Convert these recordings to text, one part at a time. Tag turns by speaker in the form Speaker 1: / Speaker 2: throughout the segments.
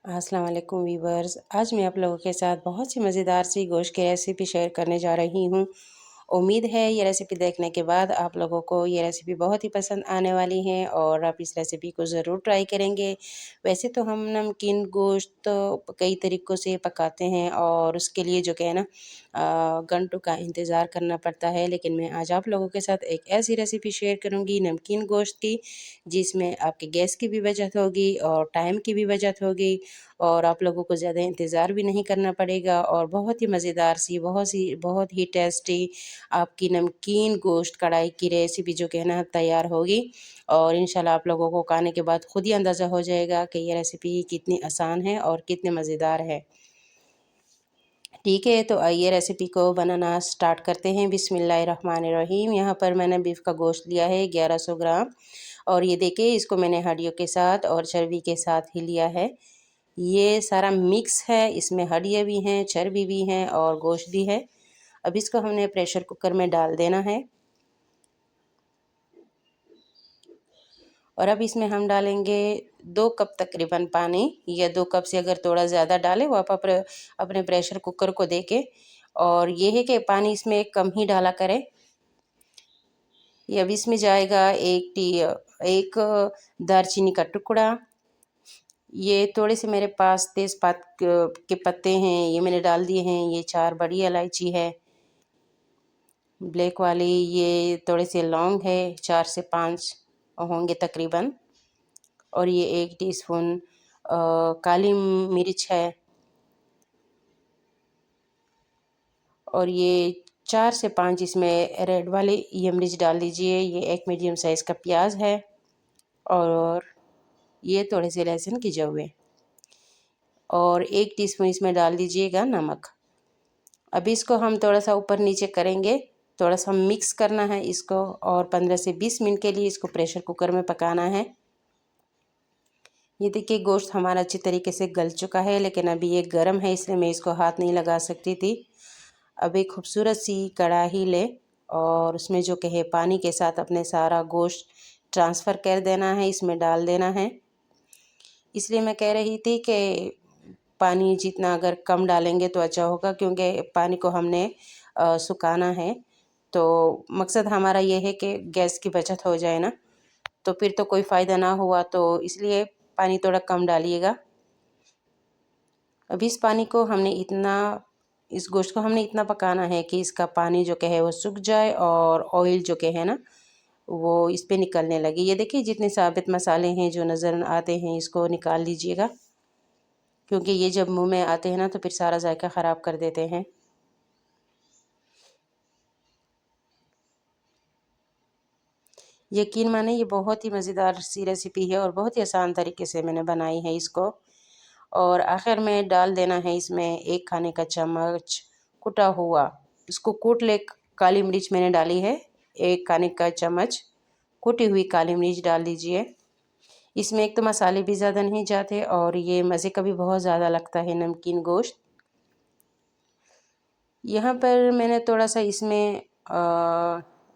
Speaker 1: अस्सलाम वालेकुम वीवर्स। आज मैं आप लोगों के साथ बहुत सी मज़ेदार सी गोश्त की रेसिपी शेयर करने जा रही हूँ। उम्मीद है ये रेसिपी देखने के बाद आप लोगों को ये रेसिपी बहुत ही पसंद आने वाली है और आप इस रेसिपी को ज़रूर ट्राई करेंगे। वैसे तो हम नमकीन गोश्त तो कई तरीक़ों से पकाते हैं और उसके लिए जो कि है ना घंटों का इंतज़ार करना पड़ता है, लेकिन मैं आज आप लोगों के साथ एक ऐसी रेसिपी शेयर करूँगी नमकीन गोश्त की, जिसमें आपके गैस की भी बचत होगी और टाइम की भी बचत होगी और आप लोगों को ज़्यादा इंतज़ार भी नहीं करना पड़ेगा और बहुत ही मज़ेदार सी बहुत ही टेस्टी आपकी नमकीन गोश्त कढ़ाई की रेसिपी जो कि है ना तैयार होगी और इंशाल्लाह आप लोगों को खाने के बाद खुद ही अंदाज़ा हो जाएगा कि ये रेसिपी कितनी आसान है और कितनी मज़ेदार है। ठीक है, तो आइए रेसिपी को बनाना स्टार्ट करते हैं। बिस्मिल्लाहिर्रहमानिर्रहीम। यहाँ पर मैंने बीफ का गोश्त लिया है 1100 ग्राम और ये देखिए इसको मैंने हड्डियों के साथ और चर्बी के साथ ही लिया है। ये सारा मिक्स है, इसमें हड्डियाँ भी हैं, चर्बी भी हैं और गोश्त भी है। अब इसको हमने प्रेशर कुकर में डाल देना है और अब इसमें हम डालेंगे 2 कप तकरीबन पानी या 2 कप से अगर थोड़ा ज़्यादा डालें वो आप अपने प्रेशर कुकर को देखें और ये है कि पानी इसमें कम ही डाला करें। ये अब इसमें जाएगा एक दालचीनी का टुकड़ा, ये थोड़े से मेरे पास तेज़पात के पत्ते हैं, ये मैंने डाल दिए हैं। ये 4 बड़ी इलायची है ब्लैक वाली, ये थोड़े से लौंग है 4 से 5 होंगे तकरीबन और ये 1 टीस्पून काली मिर्च है और ये 4 से 5 इसमें रेड वाली ये मिर्च डाल दीजिए। ये एक मीडियम साइज़ का प्याज है और ये थोड़े से लहसुन की जवें और 1 टीस्पून इसमें डाल दीजिएगा नमक। अभी इसको हम थोड़ा सा ऊपर नीचे करेंगे, थोड़ा सा मिक्स करना है इसको और 15 से 20 मिनट के लिए इसको प्रेशर कुकर में पकाना है। ये देखिए गोश्त हमारा अच्छी तरीके से गल चुका है, लेकिन अभी ये गर्म है इसलिए मैं इसको हाथ नहीं लगा सकती थी। अब एक खूबसूरत सी कढ़ाई ले और उसमें जो कि है पानी के साथ अपने सारा गोश्त ट्रांसफ़र कर देना है, इसमें डाल देना है। इसलिए मैं कह रही थी कि पानी जितना अगर कम डालेंगे तो अच्छा होगा, क्योंकि पानी को हमने सुखाना है। तो मकसद हमारा ये है कि गैस की बचत हो जाए ना, तो फिर तो कोई फ़ायदा ना हुआ, तो इसलिए पानी थोड़ा कम डालिएगा। अब इस गोश्त को हमने इतना पकाना है कि इसका पानी जो कि है वो सूख जाए और ऑयल जो कि है ना वो इस पे निकलने लगे। ये देखिए जितने साबित मसाले हैं जो नज़र आते हैं इसको निकाल लीजिएगा, क्योंकि ये जब मुंह में आते हैं ना तो फिर सारा जायका ख़राब कर देते हैं। यकीन माने ये बहुत ही मज़ेदार सी रेसिपी है और बहुत ही आसान तरीके से मैंने बनाई है इसको। और आखिर में डाल देना है इसमें 1 खाने का चम्मच कुटा हुआ, इसको कूट ले, काली मिर्च मैंने डाली है 1 खाने का चम्मच कुटी हुई काली मिर्च डाल दीजिए। इसमें एक तो मसाले भी ज़्यादा नहीं जाते और ये मज़े का भी बहुत ज़्यादा लगता है नमकीन गोश्त। यहाँ पर मैंने थोड़ा सा इसमें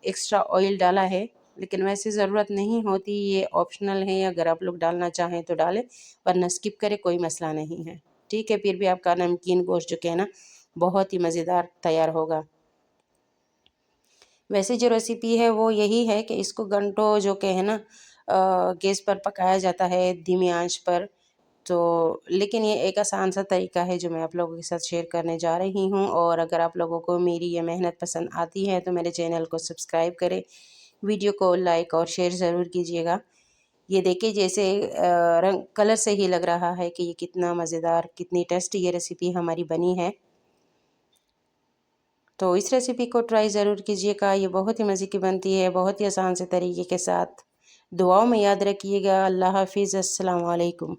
Speaker 1: एक्स्ट्रा ऑयल डाला है, लेकिन वैसे ज़रूरत नहीं होती, ये ऑप्शनल है, अगर आप लोग डालना चाहें तो डालें वरना स्किप करें, कोई मसला नहीं है। ठीक है, फिर भी आपका नमकीन गोश्त जो कि है ना बहुत ही मज़ेदार तैयार होगा। वैसे जो रेसिपी है वो यही है कि इसको घंटों जो कि है ना गैस पर पकाया जाता है धीमी आंच पर। तो लेकिन ये एक आसान सा तरीका है जो मैं आप लोगों के साथ शेयर करने जा रही हूँ और अगर आप लोगों को मेरी ये मेहनत पसंद आती है तो मेरे चैनल को सब्सक्राइब करें, वीडियो को लाइक और शेयर ज़रूर कीजिएगा। ये देखिए जैसे रंग कलर से ही लग रहा है कि ये कितना मज़ेदार, कितनी टेस्टी ये रेसिपी हमारी बनी है। तो इस रेसिपी को ट्राई ज़रूर कीजिएगा, ये बहुत ही मज़े की बनती है, बहुत ही आसान से तरीके के साथ। दुआओं में याद रखिएगा। अल्लाह हाफ़िज़, अस्सलाम वालेकुम।